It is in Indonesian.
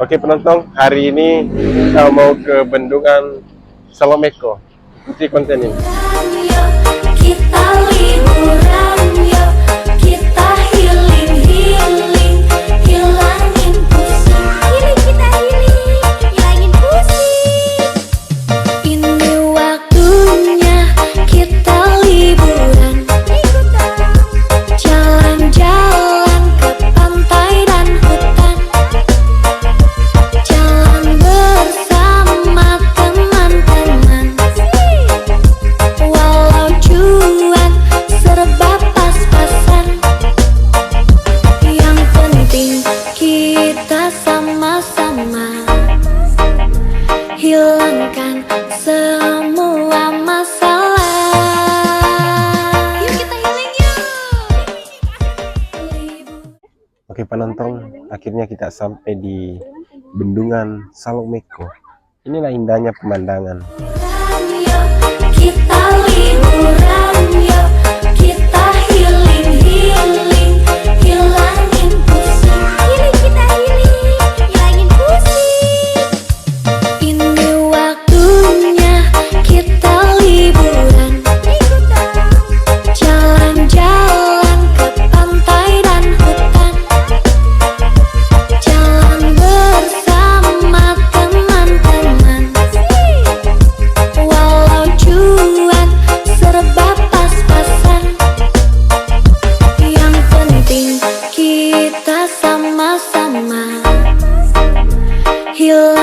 Oke penonton, hari ini kita mau ke Bendungan Salomeko. Ikuti konten ini. Kita liburan yuk, kita healing, hilangin pusing. Kita hilangin pusing. Ini waktunya kita liburan, jalan-jalan ke pantai dan hutan, jalan bersama teman-teman. Walau cuan serba pas-pasan, yang penting kita sama-sama hilangkan semua masalah. Yuk kita healing yuk. Oke penonton, akhirnya kita sampai di Bendungan Salomeko. Inilah indahnya pemandangan. Kita liburan yuk, kita healing, hilangin pusing. Kita hilangin pusing. Ini waktunya kita liburan, jalan-jalan ke pantai dan hutan, jalan bersama teman-teman. Walau cuan serba pas-pasan, yang penting kita sama-sama hilangin